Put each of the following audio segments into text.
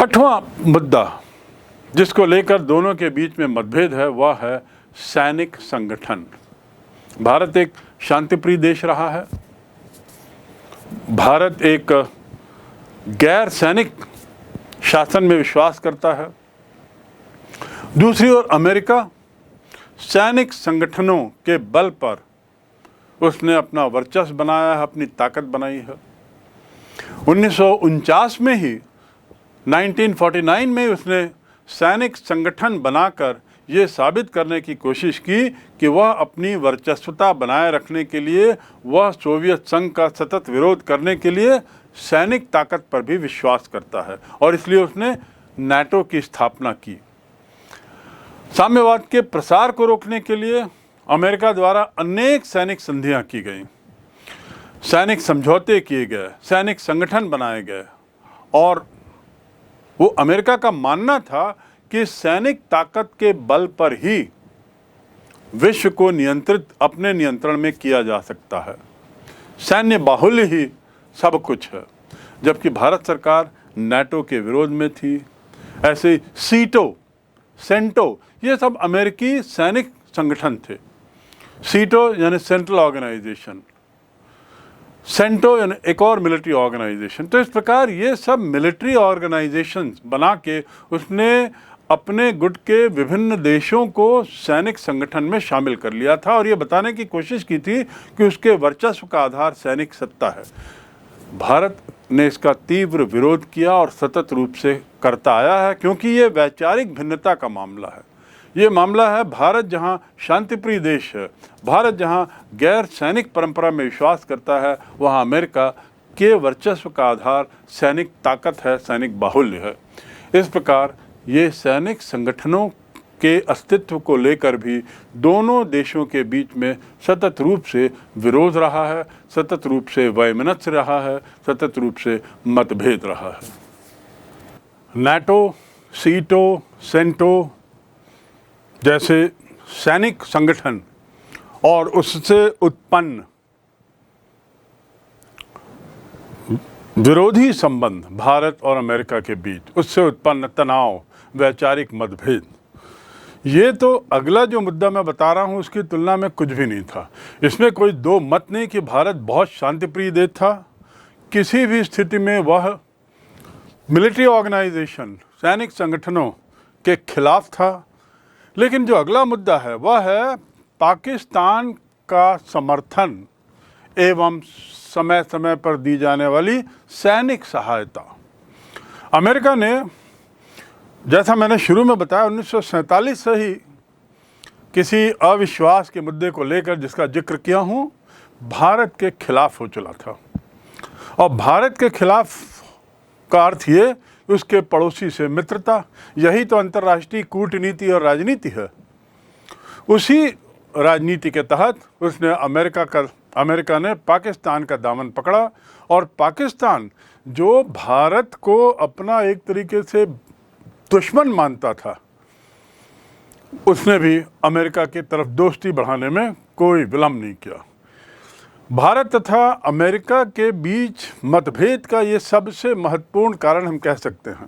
छठवां मुद्दा जिसको लेकर दोनों के बीच में मतभेद है वह है सैनिक संगठन। भारत एक शांतिप्रिय देश रहा है। भारत एक गैर सैनिक शासन में विश्वास करता है। दूसरी ओर अमेरिका सैनिक संगठनों के बल पर उसने अपना वर्चस्व बनाया है, अपनी ताकत बनाई है। 1949 में ही 1949 में उसने सैनिक संगठन बनाकर ये साबित करने की कोशिश की कि वह अपनी वर्चस्वता बनाए रखने के लिए, वह सोवियत संघ का सतत विरोध करने के लिए सैनिक ताकत पर भी विश्वास करता है और इसलिए उसने नाटो की स्थापना की। साम्यवाद के प्रसार को रोकने के लिए अमेरिका द्वारा अनेक सैनिक संधियां की गईं, सैनिक समझौते किए गए, सैनिक संगठन बनाए गए और वो अमेरिका का मानना था कि सैनिक ताकत के बल पर ही विश्व को नियंत्रित, अपने नियंत्रण में किया जा सकता है। सैन्य बाहुल्य ही सब कुछ है। जबकि भारत सरकार नाटो के विरोध में थी। ऐसे सीटो, सेंटो, ये सब अमेरिकी सैनिक संगठन थे। सीटो यानी सेंट्रल ऑर्गेनाइजेशन, सेंटो यानी एक और मिलिट्री ऑर्गेनाइजेशन। तो इस प्रकार ये सब मिलिट्री ऑर्गेनाइजेशंस बना के उसने अपने गुट के विभिन्न देशों को सैनिक संगठन में शामिल कर लिया था और ये बताने की कोशिश की थी कि उसके वर्चस्व का आधार सैनिक सत्ता है। भारत ने इसका तीव्र विरोध किया और सतत रूप से करता आया है, क्योंकि ये वैचारिक भिन्नता का मामला है। ये मामला है भारत जहाँ शांतिप्रिय देश है, भारत जहाँ गैर सैनिक परंपरा में विश्वास करता है, वहाँ अमेरिका के वर्चस्व का आधार सैनिक ताकत है, सैनिक बाहुल्य है। इस प्रकार ये सैनिक संगठनों के अस्तित्व को लेकर भी दोनों देशों के बीच में सतत रूप से विरोध रहा है, सतत रूप से वैमनस्य रहा है, सतत रूप से मतभेद रहा है। नाटो, सीटो, सेंटो जैसे सैनिक संगठन और उससे उत्पन्न विरोधी संबंध भारत और अमेरिका के बीच, उससे उत्पन्न तनाव, वैचारिक मतभेद, ये तो अगला जो मुद्दा मैं बता रहा हूँ उसकी तुलना में कुछ भी नहीं था। इसमें कोई दो मत नहीं कि भारत बहुत शांतिप्रिय देश था। किसी भी स्थिति में वह मिलिट्री ऑर्गेनाइजेशन, सैनिक संगठनों के खिलाफ था। लेकिन जो अगला मुद्दा है वह है पाकिस्तान का समर्थन एवं समय समय पर दी जाने वाली सैनिक सहायता। अमेरिका ने, जैसा मैंने शुरू में बताया, 1947 से ही किसी अविश्वास के मुद्दे को लेकर जिसका जिक्र किया हूँ, भारत के खिलाफ हो चला था। और भारत के खिलाफ का अर्थ ये उसके पड़ोसी से मित्रता, यही तो अंतर्राष्ट्रीय कूटनीति और राजनीति है। उसी राजनीति के तहत उसने अमेरिका ने पाकिस्तान का दामन पकड़ा और पाकिस्तान जो भारत को अपना एक तरीके से दुश्मन मानता था, उसने भी अमेरिका की तरफ दोस्ती बढ़ाने में कोई विलंब नहीं किया। भारत तथा अमेरिका के बीच मतभेद का ये सबसे महत्वपूर्ण कारण हम कह सकते हैं।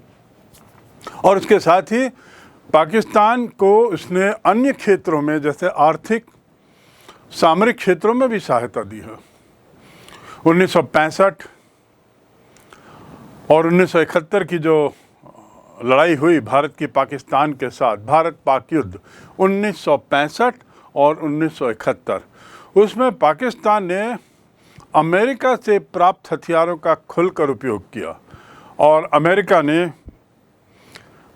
और उसके साथ ही पाकिस्तान को उसने अन्य क्षेत्रों में, जैसे आर्थिक, सामरिक क्षेत्रों में भी सहायता दी है। 1965 और 1971 की जो लड़ाई हुई भारत की पाकिस्तान के साथ, भारत पाक युद्ध 1965 और 1971, उसमें पाकिस्तान ने अमेरिका से प्राप्त हथियारों का खुलकर उपयोग किया और अमेरिका ने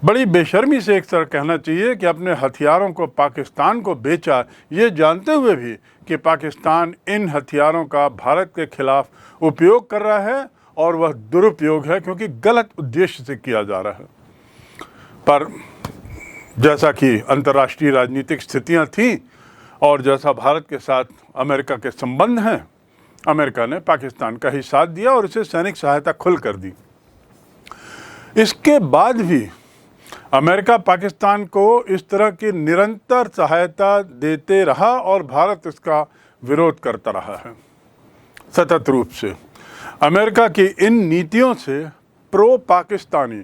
बड़ी बेशर्मी से, एक तरह कहना चाहिए, कि अपने हथियारों को पाकिस्तान को बेचा, ये जानते हुए भी कि पाकिस्तान इन हथियारों का भारत के खिलाफ उपयोग कर रहा है और वह दुरुपयोग है क्योंकि गलत उद्देश्य से किया जा रहा है। पर जैसा कि अंतर्राष्ट्रीय राजनीतिक स्थितियां थीं और जैसा भारत के साथ अमेरिका के संबंध हैं, अमेरिका ने पाकिस्तान का ही साथ दिया और उसे सैनिक सहायता खुल कर दी। इसके बाद भी अमेरिका पाकिस्तान को इस तरह की निरंतर सहायता देते रहा और भारत इसका विरोध करता रहा है सतत रूप से। अमेरिका की इन नीतियों से प्रो पाकिस्तानी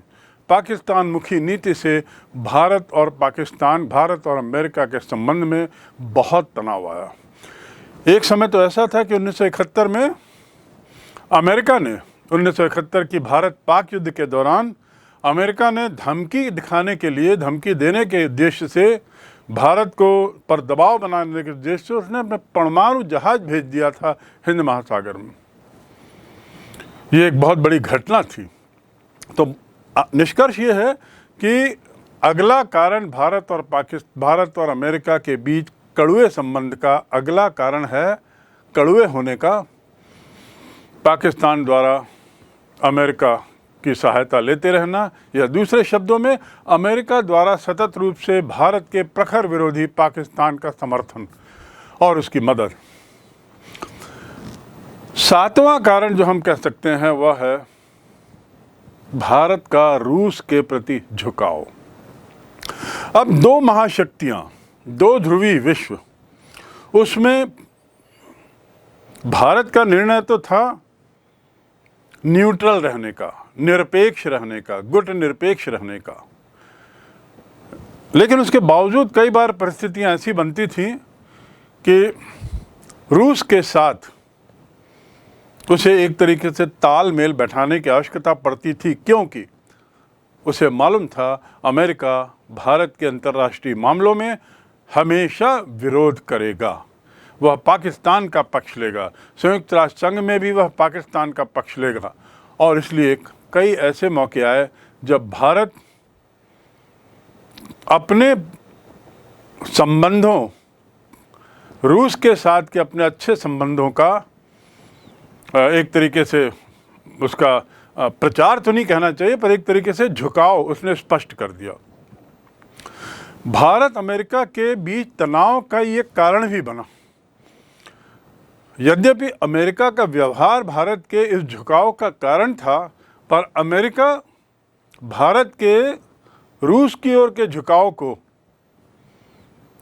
पाकिस्तान मुखी नीति से भारत और अमेरिका के संबंध में बहुत तनाव आया। एक समय तो ऐसा था कि 1971 में अमेरिका ने 1971 की भारत पाक युद्ध के दौरान अमेरिका ने धमकी देने के उद्देश्य से भारत को पर दबाव बनाने के उद्देश्य से उसने अपने परमाणु जहाज भेज दिया था हिंद महासागर में। ये एक बहुत बड़ी घटना थी। तो निष्कर्ष ये है कि अगला कारण भारत और अमेरिका के बीच कड़वे संबंध का अगला कारण है कड़वे होने का पाकिस्तान द्वारा अमेरिका की सहायता लेते रहना, या दूसरे शब्दों में अमेरिका द्वारा सतत रूप से भारत के प्रखर विरोधी पाकिस्तान का समर्थन और उसकी मदद। सातवां कारण जो हम कह सकते हैं वह है भारत का रूस के प्रति झुकाव। अब दो महाशक्तियां, दो ध्रुवी विश्व, उसमें भारत का निर्णय तो था न्यूट्रल रहने का, निरपेक्ष रहने का, गुट निरपेक्ष रहने का, लेकिन उसके बावजूद कई बार परिस्थितियां ऐसी बनती थीं कि रूस के साथ उसे एक तरीके से तालमेल बैठाने की आवश्यकता पड़ती थी, क्योंकि उसे मालूम था अमेरिका भारत के अंतर्राष्ट्रीय मामलों में हमेशा विरोध करेगा, वह पाकिस्तान का पक्ष लेगा, संयुक्त राष्ट्र संघ में भी वह पाकिस्तान का पक्ष लेगा। और इसलिए कई ऐसे मौके आए जब भारत अपने संबंधों, रूस के साथ के अपने अच्छे संबंधों का एक तरीके से उसका प्रचार तो नहीं कहना चाहिए, पर एक तरीके से झुकाव उसने स्पष्ट कर दिया। भारत अमेरिका के बीच तनाव का ये कारण भी बना। यद्यपि अमेरिका का व्यवहार भारत के इस झुकाव का कारण था, पर अमेरिका भारत के रूस की ओर के झुकाव को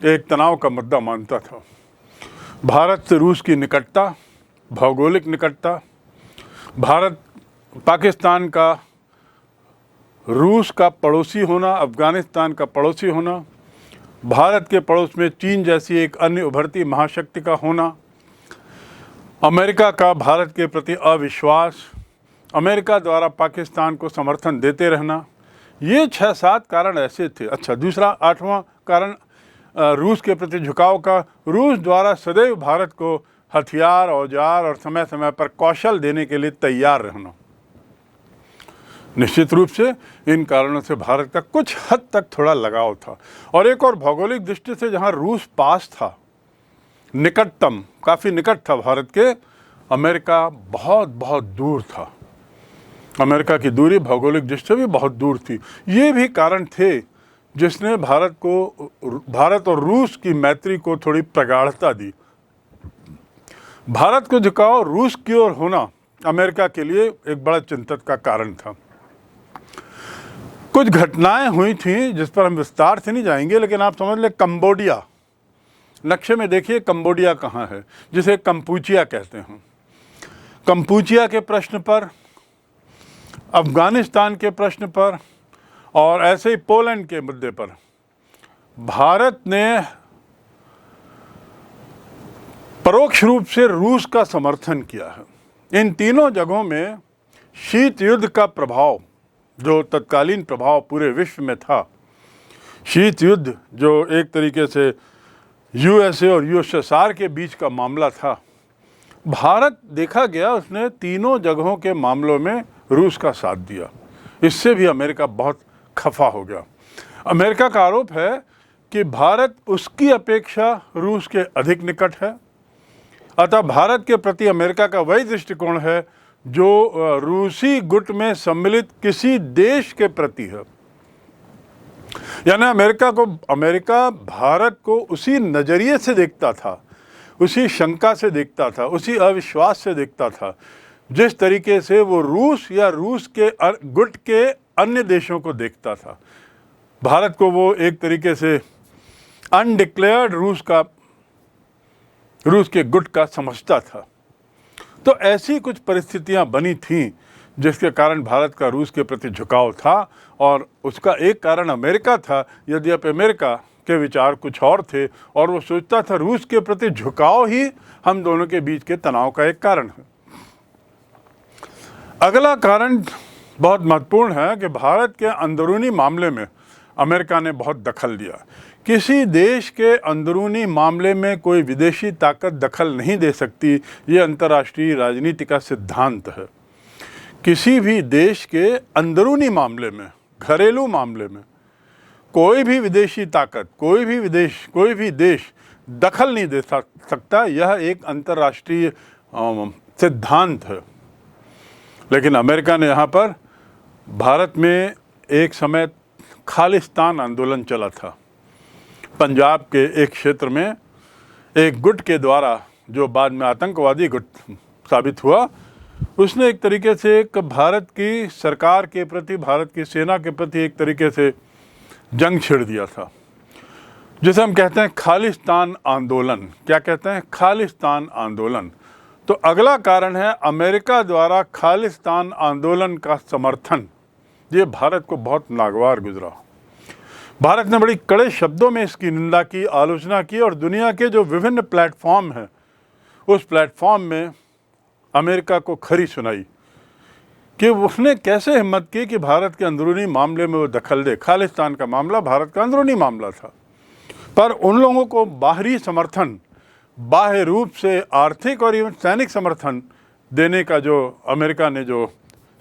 एक तनाव का मुद्दा मानता था। भारत से रूस की निकटता, भौगोलिक निकटता, भारत पाकिस्तान का रूस का पड़ोसी होना, अफगानिस्तान का पड़ोसी होना, भारत के पड़ोस में चीन जैसी एक अन्य उभरती महाशक्ति का होना, अमेरिका का भारत के प्रति अविश्वास, अमेरिका द्वारा पाकिस्तान को समर्थन देते रहना, ये 6-7 कारण ऐसे थे। अच्छा, दूसरा 8वां कारण रूस के प्रति झुकाव का, रूस द्वारा सदैव भारत को हथियार, औजार और समय समय पर कौशल देने के लिए तैयार रहना। निश्चित रूप से इन कारणों से भारत का कुछ हद तक थोड़ा लगाव था। और एक और भौगोलिक दृष्टि से जहां रूस पास था, निकटतम, काफ़ी निकट था भारत के, अमेरिका बहुत बहुत दूर था। अमेरिका की दूरी भौगोलिक दृष्टि से भी बहुत दूर थी। ये भी कारण थे जिसने भारत और रूस की मैत्री को थोड़ी प्रगाढ़ता दी। भारत को झुकाव रूस की ओर होना अमेरिका के लिए एक बड़ा चिंतक का कारण था। कुछ घटनाएं हुई थी जिस पर हम विस्तार से नहीं जाएंगे, लेकिन आप समझ लें, कंबोडिया, नक्शे में देखिए कंबोडिया कहाँ है, जिसे कंपूचिया कहते हैं। कंपूचिया के प्रश्न पर, अफगानिस्तान के प्रश्न पर और ऐसे ही पोलैंड के मुद्दे पर भारत ने परोक्ष रूप से रूस का समर्थन किया है। इन तीनों जगहों में शीत युद्ध का प्रभाव, जो तत्कालीन प्रभाव पूरे विश्व में था, शीत युद्ध जो एक तरीके से यूएसए और यूएसएसआर के बीच का मामला था, भारत देखा गया उसने तीनों जगहों के मामलों में रूस का साथ दिया। इससे भी अमेरिका बहुत खफा हो गया। अमेरिका का आरोप है कि भारत उसकी अपेक्षा रूस के अधिक निकट है, अतः भारत के प्रति अमेरिका का वही दृष्टिकोण है जो रूसी गुट में सम्मिलित किसी देश के प्रति है। यानी अमेरिका भारत को उसी नज़रिए से देखता था, उसी शंका से देखता था, उसी अविश्वास से देखता था जिस तरीके से वो रूस या रूस के गुट के अन्य देशों को देखता था। भारत को वो एक तरीके से अनडिक्लेयर्ड रूस के गुट का समझता था। तो ऐसी कुछ परिस्थितियां बनी थीं जिसके कारण भारत का रूस के प्रति झुकाव था, और उसका एक कारण अमेरिका था। यद्यपि अमेरिका के विचार कुछ और थे और वो सोचता था रूस के प्रति झुकाव ही हम दोनों के बीच के तनाव का एक कारण है। अगला कारण बहुत महत्वपूर्ण है कि भारत के अंदरूनी मामले में अमेरिका ने बहुत दखल दिया। किसी देश के अंदरूनी मामले में कोई विदेशी ताकत दखल नहीं दे सकती, ये अंतर्राष्ट्रीय राजनीति का सिद्धांत है। किसी भी देश के अंदरूनी मामले में, घरेलू मामले में कोई भी विदेशी ताकत, कोई भी देश दखल नहीं दे सकता। यह एक अंतर्राष्ट्रीय सिद्धांत है। लेकिन अमेरिका ने यहाँ पर, भारत में एक समय खालिस्तान आंदोलन चला था। पंजाब के एक क्षेत्र में एक गुट के द्वारा, जो बाद में आतंकवादी गुट साबित हुआ, उसने एक तरीके से भारत की सरकार के प्रति, भारत की सेना के प्रति एक तरीके से जंग छेड़ दिया था, जिसे हम कहते हैं खालिस्तान आंदोलन। क्या कहते हैं? खालिस्तान आंदोलन। तो अगला कारण है अमेरिका द्वारा खालिस्तान आंदोलन का समर्थन। ये भारत को बहुत नागवार गुजरा। भारत ने बड़ी कड़े शब्दों में इसकी निंदा की, आलोचना की, और दुनिया के जो विभिन्न प्लेटफॉर्म हैं उस प्लेटफॉर्म में अमेरिका को खरी सुनाई कि उसने कैसे हिम्मत की कि भारत के अंदरूनी मामले में वो दखल दे। खालिस्तान का मामला भारत का अंदरूनी मामला था, पर उन लोगों को बाहरी समर्थन, बाह्य रूप से आर्थिक और इवन सैनिक समर्थन देने का जो अमेरिका ने जो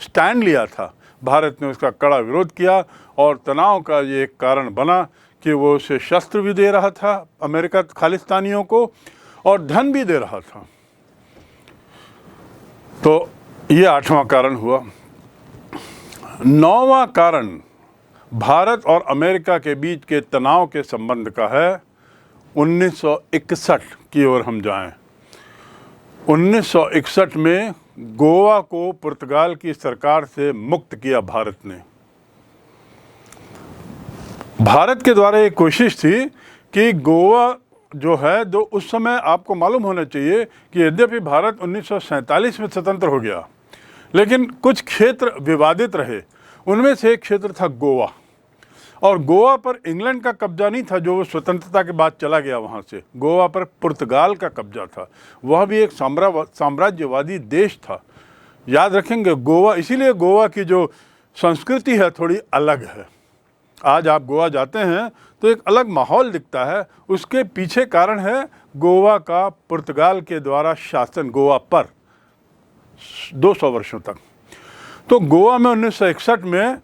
स्टैंड लिया था, भारत ने उसका कड़ा विरोध किया, और तनाव का ये एक कारण बना कि वो उसे शस्त्र भी दे रहा था अमेरिका खालिस्तानियों को, और धन भी दे रहा था। तो ये 8वां कारण हुआ। 9वां कारण भारत और अमेरिका के बीच के तनाव के संबंध का है। 1961 की ओर हम जाएं। 1961 में गोवा को पुर्तगाल की सरकार से मुक्त किया भारत ने। भारत के द्वारा एक कोशिश थी कि गोवा जो है, जो उस समय आपको मालूम होना चाहिए कि यद्यपि भारत 1947 में स्वतंत्र हो गया, लेकिन कुछ क्षेत्र विवादित रहे। उनमें से एक क्षेत्र था गोवा, और गोवा पर इंग्लैंड का कब्जा नहीं था जो वो स्वतंत्रता के बाद चला गया वहाँ से। गोवा पर पुर्तगाल का कब्जा था। वह भी एक साम्राज्यवादी देश था। याद रखेंगे गोवा, इसीलिए गोवा की जो संस्कृति है थोड़ी अलग है। आज आप गोवा जाते हैं तो एक अलग माहौल दिखता है। उसके पीछे कारण है गोवा का पुर्तगाल के द्वारा शासन, गोवा पर 200 वर्षों तक। तो गोवा में 1961 में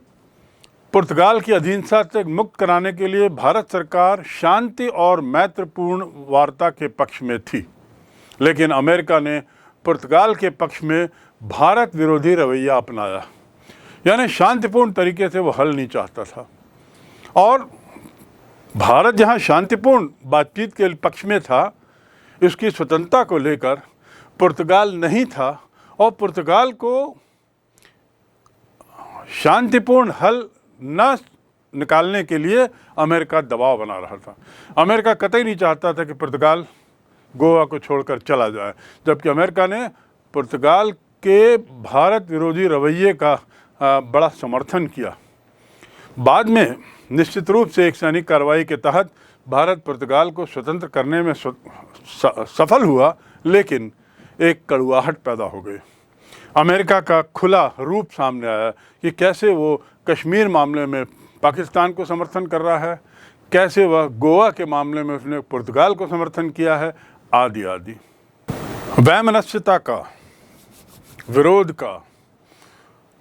पुर्तगाल की अधीनता से मुक्त कराने के लिए भारत सरकार शांति और मैत्रीपूर्ण वार्ता के पक्ष में थी, लेकिन अमेरिका ने पुर्तगाल के पक्ष में भारत विरोधी रवैया अपनाया। यानी शांतिपूर्ण तरीके से वो हल नहीं चाहता था, और भारत जहाँ शांतिपूर्ण बातचीत के पक्ष में था, इसकी स्वतंत्रता को लेकर पुर्तगाल नहीं था, और पुर्तगाल को शांतिपूर्ण हल न निकालने के लिए अमेरिका दबाव बना रहा था। अमेरिका कतई नहीं चाहता था कि पुर्तगाल गोवा को छोड़कर चला जाए, जबकि अमेरिका ने पुर्तगाल के भारत विरोधी रवैये का बड़ा समर्थन किया। बाद में निश्चित रूप से एक सैनिक कार्रवाई के तहत भारत पुर्तगाल को स्वतंत्र करने में सफल हुआ, लेकिन एक कड़वाहट पैदा हो गई। अमेरिका का खुला रूप सामने आया कि कैसे वो कश्मीर मामले में पाकिस्तान को समर्थन कर रहा है, कैसे वह गोवा के मामले में उसने पुर्तगाल को समर्थन किया है, आदि आदि। वैमनस्यता का, विरोध का,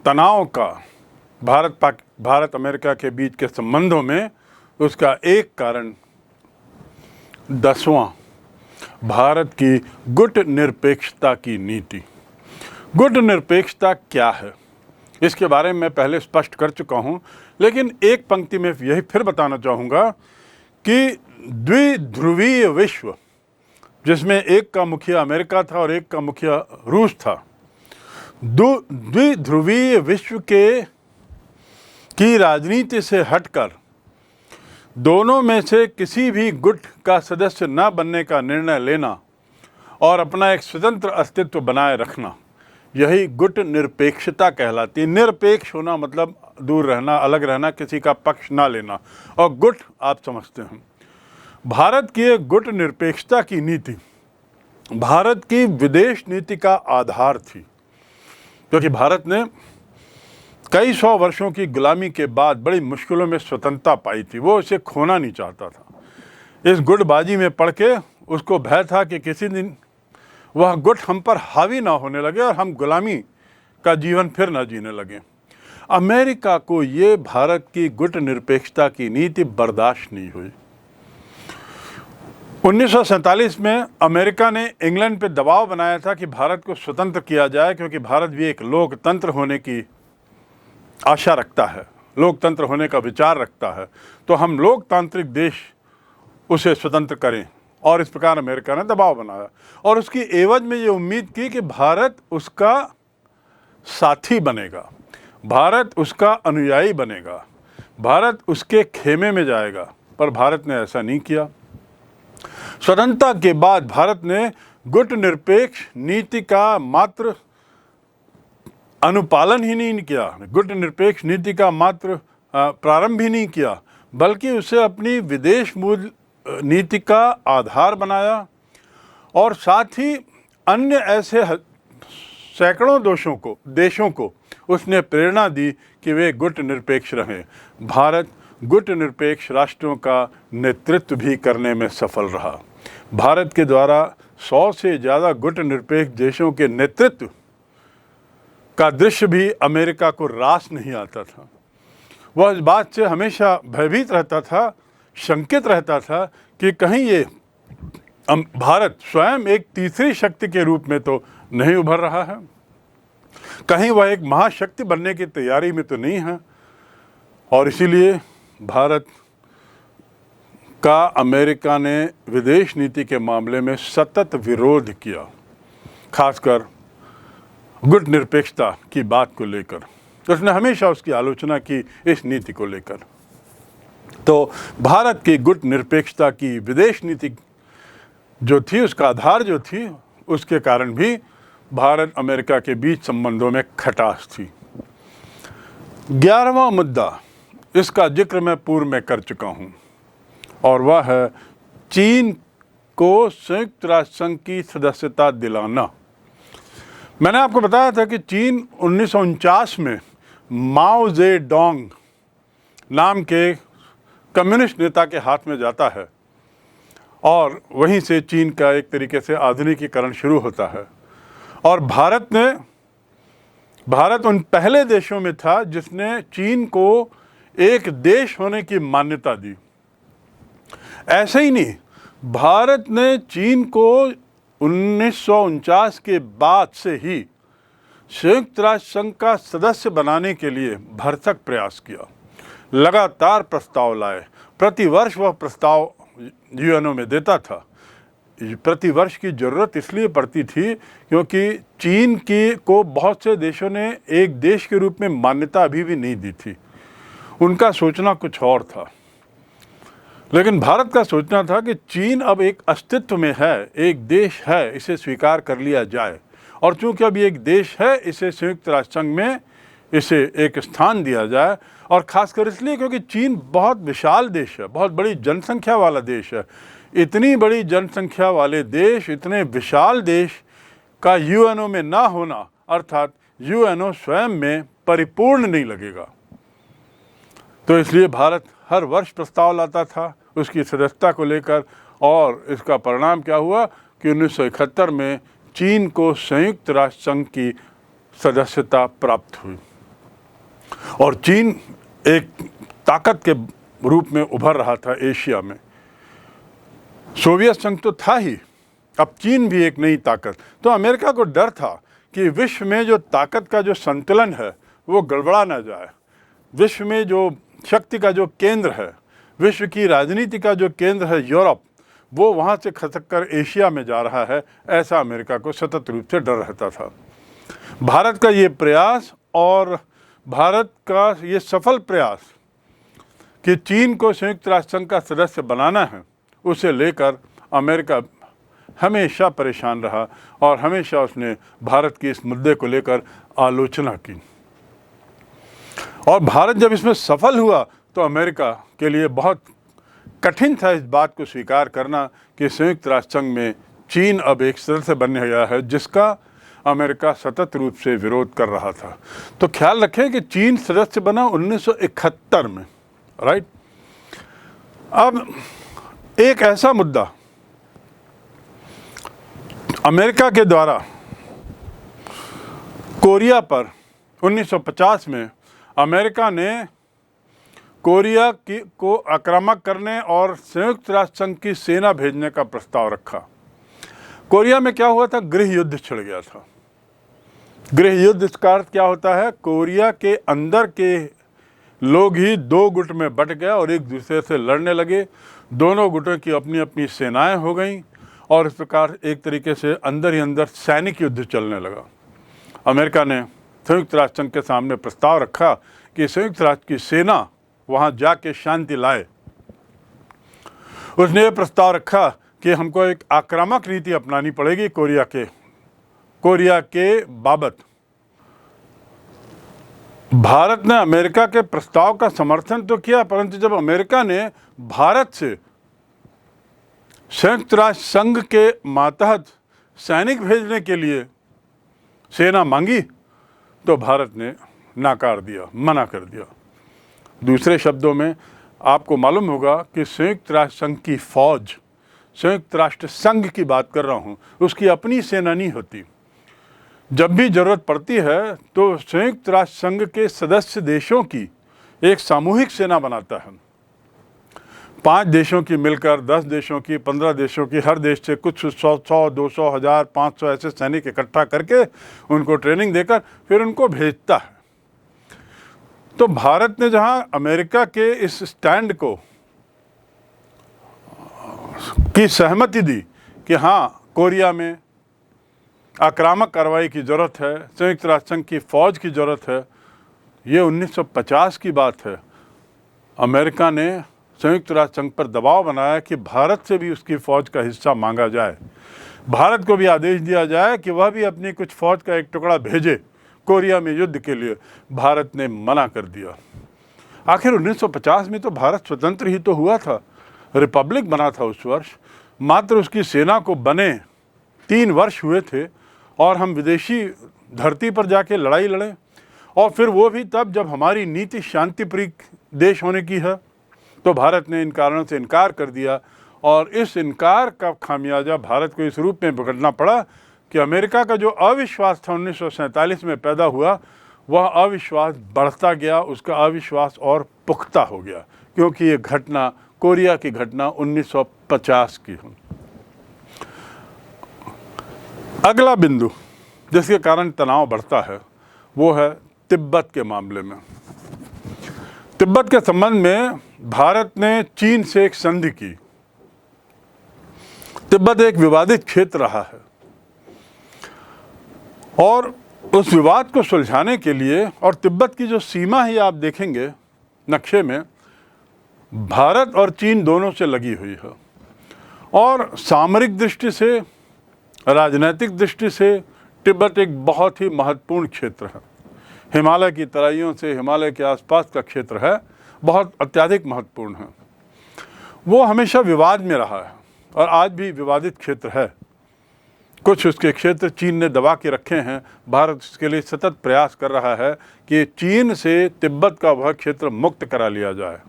तनाव का भारत अमेरिका के बीच के संबंधों में उसका एक कारण 10वां भारत की गुट निरपेक्षता की नीति। गुट निरपेक्षता क्या है इसके बारे में मैं पहले स्पष्ट कर चुका हूं, लेकिन एक पंक्ति में यही फिर बताना चाहूँगा कि द्विध्रुवीय विश्व, जिसमें एक का मुखिया अमेरिका था और एक का मुखिया रूस था, द्विध्रुवीय विश्व की राजनीति से हटकर दोनों में से किसी भी गुट का सदस्य न बनने का निर्णय लेना और अपना एक स्वतंत्र अस्तित्व बनाए रखना, यही गुट निरपेक्षता कहलाती है। निरपेक्ष होना मतलब दूर रहना, अलग रहना, किसी का पक्ष ना लेना, और गुट आप समझते हैं। भारत की एक गुट निरपेक्षता की नीति भारत की विदेश नीति का आधार थी, क्योंकि भारत ने कई सौ वर्षों की गुलामी के बाद बड़ी मुश्किलों में स्वतंत्रता पाई थी। वो इसे खोना नहीं चाहता था। इस गुटबाजी में पड़ के उसको भय था कि किसी दिन वह गुट हम पर हावी ना होने लगे और हम गुलामी का जीवन फिर ना जीने लगे। अमेरिका को ये भारत की गुट निरपेक्षता की नीति बर्दाश्त नहीं हुई। 1947 में अमेरिका ने इंग्लैंड पर दबाव बनाया था कि भारत को स्वतंत्र किया जाए, क्योंकि भारत भी एक लोकतंत्र होने की आशा रखता है, लोकतंत्र होने का विचार रखता है, तो हम लोकतांत्रिक देश उसे स्वतंत्र करें। और इस प्रकार अमेरिका ने दबाव बनाया और उसकी एवज में ये उम्मीद की कि भारत उसका साथी बनेगा, भारत उसका अनुयायी बनेगा, भारत उसके खेमे में जाएगा। पर भारत ने ऐसा नहीं किया। स्वतंत्रता के बाद भारत ने गुट निरपेक्ष नीति का मात्र अनुपालन ही नहीं किया, गुट निरपेक्ष नीति का मात्र प्रारंभ ही नहीं किया, बल्कि उसे अपनी विदेश मूल नीति का आधार बनाया। और साथ ही अन्य ऐसे सैकड़ों देशों को उसने प्रेरणा दी कि वे गुट निरपेक्ष रहें। भारत गुट निरपेक्ष राष्ट्रों का नेतृत्व भी करने में सफल रहा। भारत के द्वारा 100 से ज़्यादा गुट निरपेक्ष देशों के नेतृत्व का दृश्य भी अमेरिका को रास नहीं आता था। वह इस बात से हमेशा भयभीत रहता था, शंकित रहता था कि कहीं ये भारत स्वयं एक तीसरी शक्ति के रूप में तो नहीं उभर रहा है, कहीं वह एक महाशक्ति बनने की तैयारी में तो नहीं है। और इसीलिए भारत का अमेरिका ने विदेश नीति के मामले में सतत विरोध किया, खासकर गुट निरपेक्षता की बात को लेकर। तो उसने हमेशा उसकी आलोचना की इस नीति को लेकर। तो भारत की गुट निरपेक्षता की विदेश नीति जो थी, उसका आधार जो थी, उसके कारण भी भारत अमेरिका के बीच संबंधों में खटास थी। 11वां मुद्दा, इसका जिक्र मैं पूर्व में कर चुका हूँ, और वह है चीन को संयुक्त राष्ट्र संघ की सदस्यता दिलाना। मैंने आपको बताया था कि चीन 1949 में माओ जे डोंग नाम के कम्युनिस्ट नेता के हाथ में जाता है और वहीं से चीन का एक तरीके से आधुनिकीकरण शुरू होता है। और भारत उन पहले देशों में था जिसने चीन को एक देश होने की मान्यता दी। ऐसे ही नहीं, भारत ने चीन को 1949 के बाद से ही संयुक्त राष्ट्र संघ का सदस्य बनाने के लिए भरसक प्रयास किया, लगातार प्रस्ताव लाए। प्रतिवर्ष वह प्रस्ताव यूएनओ में देता था। प्रतिवर्ष की ज़रूरत इसलिए पड़ती थी क्योंकि चीन को बहुत से देशों ने एक देश के रूप में मान्यता अभी भी नहीं दी थी। उनका सोचना कुछ और था, लेकिन भारत का सोचना था कि चीन अब एक अस्तित्व में है, एक देश है, इसे स्वीकार कर लिया जाए। और चूंकि अब ये एक देश है, इसे संयुक्त राष्ट्र संघ में इसे एक स्थान दिया जाए। और ख़ासकर इसलिए क्योंकि चीन बहुत विशाल देश है, बहुत बड़ी जनसंख्या वाला देश है। इतनी बड़ी जनसंख्या वाले देश, इतने विशाल देश का यूएनओ में ना होना, अर्थात यूएनओ स्वयं में परिपूर्ण नहीं लगेगा। तो इसलिए भारत हर वर्ष प्रस्ताव लाता था उसकी सदस्यता को लेकर। और इसका परिणाम क्या हुआ कि 1971 में चीन को संयुक्त राष्ट्र संघ की सदस्यता प्राप्त हुई और चीन एक ताकत के रूप में उभर रहा था एशिया में। सोवियत संघ तो था ही, अब चीन भी एक नई ताकत। तो अमेरिका को डर था कि विश्व में जो ताकत का जो संतुलन है वो गड़बड़ा ना जाए। विश्व में जो शक्ति का जो केंद्र है, विश्व की राजनीति का जो केंद्र है यूरोप, वो वहाँ से खसक कर एशिया में जा रहा है, ऐसा अमेरिका को सतत रूप से डर रहता था। भारत का ये प्रयास और भारत का ये सफल प्रयास कि चीन को संयुक्त राष्ट्र संघ का सदस्य बनाना है, उसे लेकर अमेरिका हमेशा परेशान रहा और हमेशा उसने भारत के इस मुद्दे को लेकर आलोचना की। और भारत जब इसमें सफल हुआ तो अमेरिका के लिए बहुत कठिन था इस बात को स्वीकार करना कि संयुक्त राष्ट्र संघ में चीन अब एक सदस्य बनने गया है, जिसका अमेरिका सतत रूप से विरोध कर रहा था। तो ख्याल रखें कि चीन सदस्य बना 1971 में, राइट। अब एक ऐसा मुद्दा अमेरिका के द्वारा कोरिया पर 1950 में अमेरिका ने कोरिया को आक्रामक करने और संयुक्त राष्ट्र संघ की सेना भेजने का प्रस्ताव रखा। कोरिया में क्या हुआ था? गृह युद्ध छिड़ गया था। गृह युद्ध का अर्थ क्या होता है? कोरिया के अंदर के लोग ही दो गुट में बट गए और एक दूसरे से लड़ने लगे। दोनों गुटों की अपनी अपनी सेनाएं हो गईं और इस प्रकार एक तरीके से अंदर ही अंदर सैनिक युद्ध चलने लगा। अमेरिका ने संयुक्त राष्ट्र संघ के सामने प्रस्ताव रखा कि संयुक्त राष्ट्र की सेना वहां जाके शांति लाए। उसने ये प्रस्ताव रखा कि हमको एक आक्रामक नीति अपनानी पड़ेगी कोरिया के बाबत। भारत ने अमेरिका के प्रस्ताव का समर्थन तो किया, परंतु जब अमेरिका ने भारत से संयुक्त राष्ट्र संघ के मातहत सैनिक भेजने के लिए सेना मांगी तो भारत ने नाकार दिया, मना कर दिया। दूसरे शब्दों में आपको मालूम होगा कि संयुक्त राष्ट्र संघ की फौज, संयुक्त राष्ट्र संघ की बात कर रहा हूँ, उसकी अपनी सेना नहीं होती। जब भी जरूरत पड़ती है तो संयुक्त राष्ट्र संघ के सदस्य देशों की एक सामूहिक सेना बनाता है। 5 देशों की मिलकर 10 देशों की, 15 देशों की, हर देश से कुछ 100, 200, 1000, 500 ऐसे सैनिक इकट्ठा करके उनको ट्रेनिंग देकर फिर उनको भेजता है। तो भारत ने जहां अमेरिका के इस स्टैंड को की सहमति दी कि हाँ कोरिया में आक्रामक कार्रवाई की ज़रूरत है, संयुक्त राष्ट्र संघ की फ़ौज की ज़रूरत है, ये 1950 की बात है। अमेरिका ने संयुक्त राष्ट्र संघ पर दबाव बनाया कि भारत से भी उसकी फ़ौज का हिस्सा मांगा जाए, भारत को भी आदेश दिया जाए कि वह भी अपनी कुछ फ़ौज का एक टुकड़ा भेजे कोरिया में युद्ध के लिए। भारत ने मना कर दिया। आखिर 1950 में तो भारत स्वतंत्र ही तो हुआ था, रिपब्लिक बना था उस वर्ष। मात्र उसकी सेना को बने 3 वर्ष हुए थे और हम विदेशी धरती पर जाके लड़ाई लड़े, और फिर वो भी तब जब हमारी नीति शांतिप्रिय देश होने की है। तो भारत ने इन कारणों से इनकार कर दिया और इस इनकार का खामियाजा भारत को इस रूप में भुगतना पड़ा कि अमेरिका का जो अविश्वास था 1947 में पैदा हुआ, वह अविश्वास बढ़ता गया, उसका अविश्वास और पुख्ता हो गया, क्योंकि ये घटना, कोरिया की घटना 1950 की है। अगला बिंदु जिसके कारण तनाव बढ़ता है वो है तिब्बत के मामले में। तिब्बत के संबंध में भारत ने चीन से एक संधि की। तिब्बत एक विवादित क्षेत्र रहा है और उस विवाद को सुलझाने के लिए, और तिब्बत की जो सीमा है आप देखेंगे नक्शे में, भारत और चीन दोनों से लगी हुई है और सामरिक दृष्टि से, राजनैतिक दृष्टि से तिब्बत एक बहुत ही महत्वपूर्ण क्षेत्र है। हिमालय की तराइयों से हिमालय के आसपास का क्षेत्र है, बहुत अत्यधिक महत्वपूर्ण है। वो हमेशा विवाद में रहा है और आज भी विवादित क्षेत्र है। कुछ उसके क्षेत्र चीन ने दबा के रखे हैं। भारत इसके लिए सतत प्रयास कर रहा है कि चीन से तिब्बत का वह क्षेत्र मुक्त करा लिया जाए।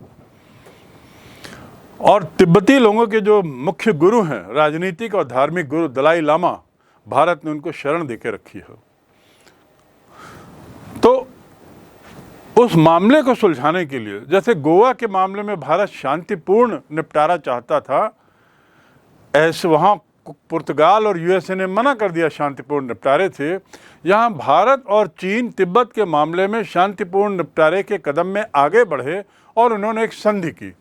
और तिब्बती लोगों के जो मुख्य गुरु हैं, राजनीतिक और धार्मिक गुरु दलाई लामा, भारत ने उनको शरण देके रखी है। तो उस मामले को सुलझाने के लिए, जैसे गोवा के मामले में भारत शांतिपूर्ण निपटारा चाहता था, ऐसे वहाँ पुर्तगाल और यूएसए ने मना कर दिया, शांतिपूर्ण निपटारे थे। यहाँ भारत और चीन तिब्बत के मामले में शांतिपूर्ण निपटारे के कदम में आगे बढ़े और उन्होंने एक संधि की।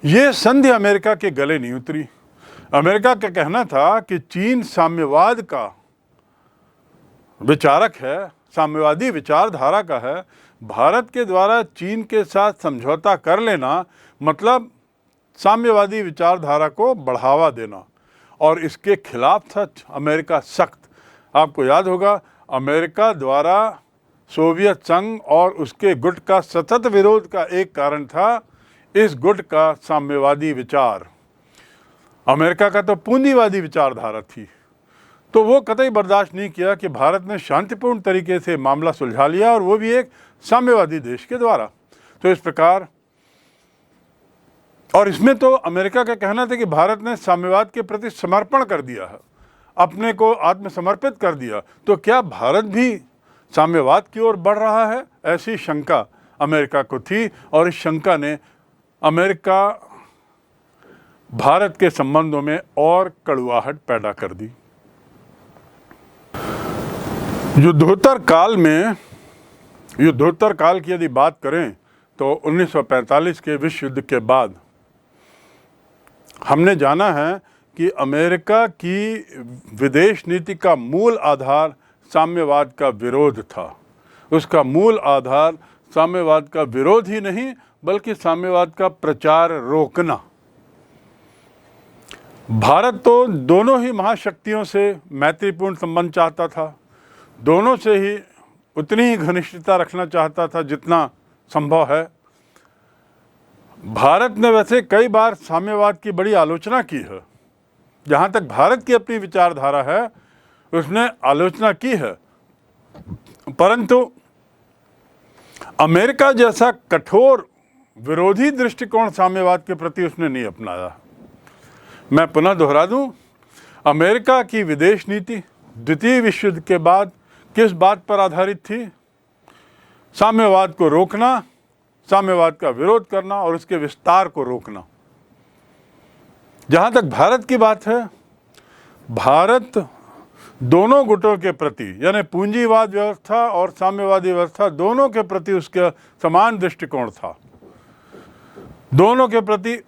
ये संधि अमेरिका के गले नहीं उतरी। अमेरिका का कहना था कि चीन साम्यवाद का विचारक है, साम्यवादी विचारधारा का है। भारत के द्वारा चीन के साथ समझौता कर लेना मतलब साम्यवादी विचारधारा को बढ़ावा देना। और इसके खिलाफ था अमेरिका सख्त। आपको याद होगा, अमेरिका द्वारा सोवियत संघ और उसके गुट का सतत विरोध का एक कारण था इस गुट का साम्यवादी विचार। अमेरिका का तो पूंजीवादी विचारधारा थी, तो वो कतई बर्दाश्त नहीं किया कि भारत ने शांतिपूर्ण तरीके से मामला सुलझा लिया, और वो भी एक साम्यवादी देश के द्वारा। तो इस प्रकार, और इसमें तो अमेरिका का कहना था कि भारत ने साम्यवाद के प्रति समर्पण कर दिया है, अपने को आत्मसमर्पित कर दिया, तो क्या भारत भी साम्यवाद की ओर बढ़ रहा है? ऐसी शंका अमेरिका को थी, और इस शंका ने अमेरिका भारत के संबंधों में और कड़ुआहट पैदा कर दी। युद्धोत्तर काल की यदि बात करें तो 1945 के विश्व युद्ध के बाद हमने जाना है कि अमेरिका की विदेश नीति का मूल आधार साम्यवाद का विरोध था। उसका मूल आधार साम्यवाद का विरोध ही नहीं, बल्कि साम्यवाद का प्रचार रोकना। भारत तो दोनों ही महाशक्तियों से मैत्रीपूर्ण संबंध चाहता था, दोनों से ही उतनी ही घनिष्ठता रखना चाहता था जितना संभव है। भारत ने वैसे कई बार साम्यवाद की बड़ी आलोचना की है। जहाँ तक भारत की अपनी विचारधारा है, उसने आलोचना की है, परंतु अमेरिका जैसा कठोर विरोधी दृष्टिकोण साम्यवाद के प्रति उसने नहीं अपनाया। मैं पुनः दोहरा दूं, अमेरिका की विदेश नीति द्वितीय विश्व युद्ध के बाद किस बात पर आधारित थी? साम्यवाद को रोकना, साम्यवाद का विरोध करना और उसके विस्तार को रोकना। जहां तक भारत की बात है, भारत दोनों गुटों के प्रति, यानी पूंजीवाद व्यवस्था और साम्यवादी व्यवस्था, दोनों के प्रति उसका समान दृष्टिकोण था। दोनों के प्रति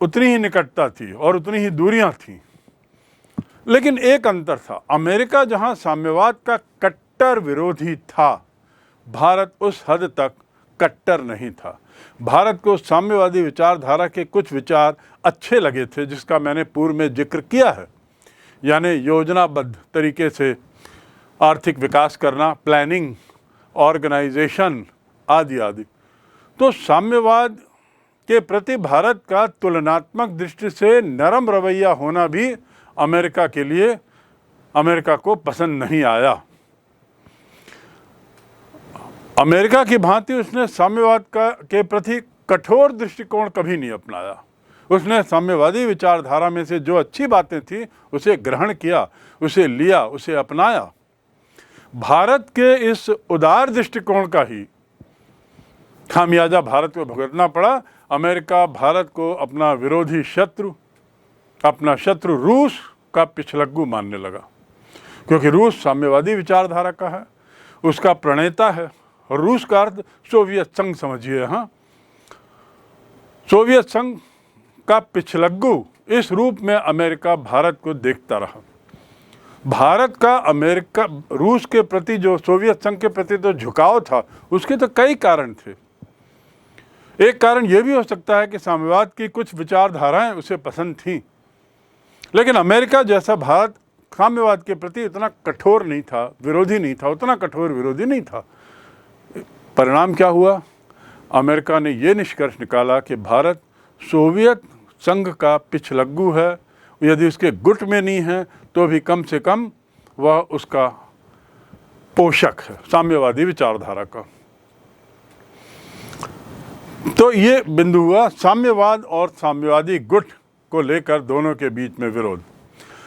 उतनी ही निकटता थी और उतनी ही दूरियां थीं। लेकिन एक अंतर था, अमेरिका जहां साम्यवाद का कट्टर विरोधी था, भारत उस हद तक कट्टर नहीं था। भारत को साम्यवादी विचारधारा के कुछ विचार अच्छे लगे थे, जिसका मैंने पूर्व में जिक्र किया है, यानी योजनाबद्ध तरीके से आर्थिक विकास करना, प्लानिंग, ऑर्गेनाइजेशन आदि आदि। तो साम्यवाद के प्रति भारत का तुलनात्मक दृष्टि से नरम रवैया होना भी अमेरिका के लिए, अमेरिका को पसंद नहीं आया। अमेरिका की भांति उसने साम्यवाद के प्रति कठोर दृष्टिकोण कभी नहीं अपनाया। उसने साम्यवादी विचारधारा में से जो अच्छी बातें थी उसे ग्रहण किया, उसे लिया, उसे अपनाया। भारत के इस उदार दृष्टिकोण का ही खामियाजा भारत को भुगतना पड़ा। अमेरिका भारत को अपना विरोधी शत्रु, अपना शत्रु रूस का पिछलग्गू मानने लगा, क्योंकि रूस साम्यवादी विचारधारा का है, उसका प्रणेता है। और रूस का अर्थ सोवियत संघ समझिए। हाँ, सोवियत संघ का पिछलग्गू, इस रूप में अमेरिका भारत को देखता रहा। भारत का अमेरिका, रूस के प्रति जो, सोवियत संघ के प्रति जो झुकाव था, उसके तो कई कारण थे। एक कारण यह भी हो सकता है कि साम्यवाद की कुछ विचारधाराएं उसे पसंद थीं, लेकिन अमेरिका जैसा भारत साम्यवाद के प्रति इतना कठोर नहीं था, विरोधी नहीं था, उतना कठोर विरोधी नहीं था। परिणाम क्या हुआ? अमेरिका ने ये निष्कर्ष निकाला कि भारत सोवियत संघ का पिछलग्गू है, यदि उसके गुट में नहीं है तो भी कम से कम वह उसका पोषक है साम्यवादी विचारधारा का। तो ये बिंदु हुआ साम्यवाद और साम्यवादी गुट को लेकर दोनों के बीच में विरोध।